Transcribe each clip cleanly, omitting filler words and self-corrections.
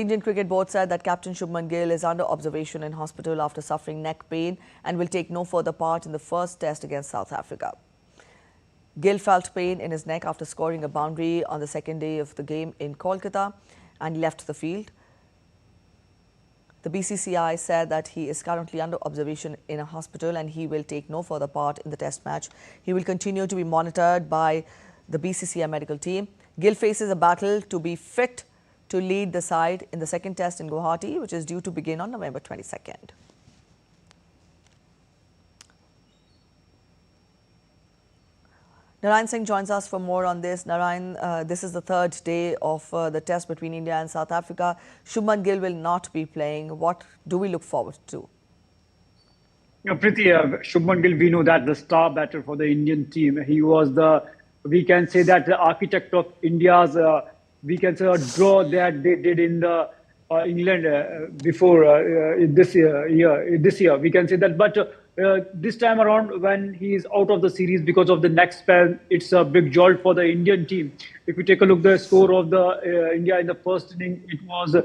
Indian Cricket Board said that Captain Shubman Gill is under observation in hospital after suffering neck pain and will take no further part in the first test against South Africa. Gill felt pain in his neck after scoring a boundary on the second day of the game in Kolkata and left the field. The BCCI said that he is currently under observation in a hospital and he will take no further part in the test match. He will continue to be monitored by the BCCI medical team. Gill faces a battle to be fit to lead the side in the second test in Guwahati, which is due to begin on November 22nd. Narayan Singh joins us for more on this. Narayan, this is the third day of the test between India and South Africa. Shubman Gill will not be playing. What do we look forward to? Priti, Shubman Gill, we know that the star batter for the Indian team. He was we can say that the architect of India's, we can say, a draw that they did in the England before this year. We can say that, but this time around, when he is out of the series because of the neck spell, it's a big jolt for the Indian team. If you take a look at the score of the India in the first inning, it was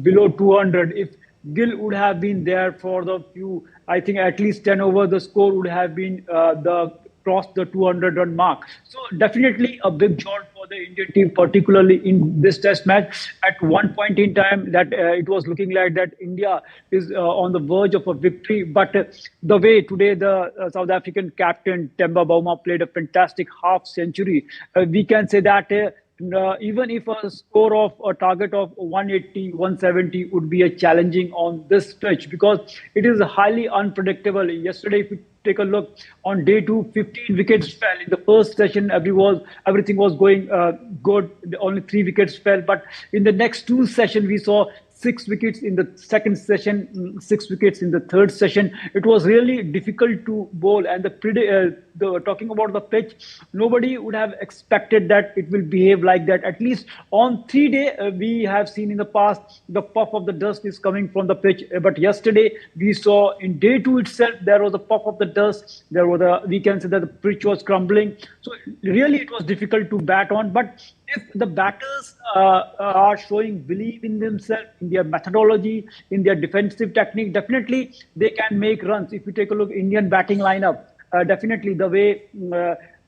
below 200. If Gill would have been there for the few, I think at least 10 over, the score would have been crossed the 200-run mark. So definitely a big jolt for the Indian team, particularly in this test match. At one point in time, that it was looking like that India is on the verge of a victory. But the way today the South African captain Temba Bavuma played a fantastic half century, we can say that even if a score of a target of 180, 170 would be a challenging on this pitch, because it is highly unpredictable. Yesterday, if you take a look on day 2, 15 wickets fell. In the first session, everything was going good. Only 3 wickets fell. But in the next 2 sessions, we saw 6 wickets in the second session, 6 wickets in the third session. It was really difficult to bowl. And talking about the pitch, nobody would have expected that it will behave like that. At least on 3 days, we have seen in the past, the puff of the dust is coming from the pitch. But yesterday, we saw in day 2 itself, there was a puff of the dust. There was we can say that the pitch was crumbling. So really, it was difficult to bat on. But if the batters are showing belief in themselves, in their methodology, in their defensive technique, definitely they can make runs. If you take a look, Indian batting lineup, definitely the way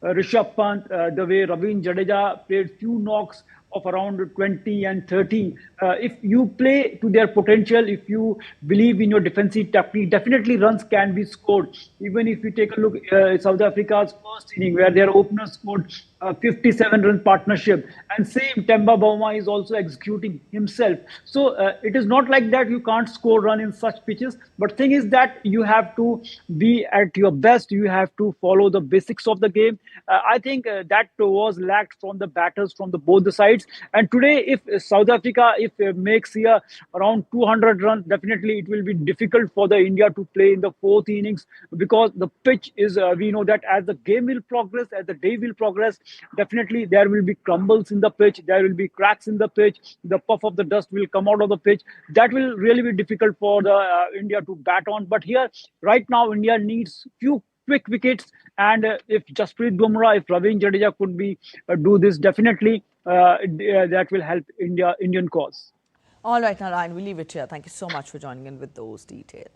Rishabh Pant, the way Ravindra Jadeja played few knocks of around 20 and 30. If you play to their potential, if you believe in your defensive technique, definitely runs can be scored. Even if you take a look at South Africa's first inning, where their opener scored 57-run partnership, and same Temba Bavuma is also executing himself. So it is not like that you can't score run in such pitches, but thing is that you have to be at your best. You have to follow the basics of the game. I think that was lacked from the batters from both the sides. And today, if South Africa makes here around 200 runs, definitely it will be difficult for the India to play in the 4th innings, because the pitch is, we know that as the game will progress, as the day will progress, definitely there will be crumbles in the pitch, there will be cracks in the pitch, the puff of the dust will come out of the pitch. That will really be difficult for the India to bat on. But here, right now, India needs few quick wickets, and if Jasprit Bumrah, if Ravindra Jadeja could do this, definitely that will help Indian cause. All right, Narayan, we'll leave it here. Thank you so much for joining in with those details.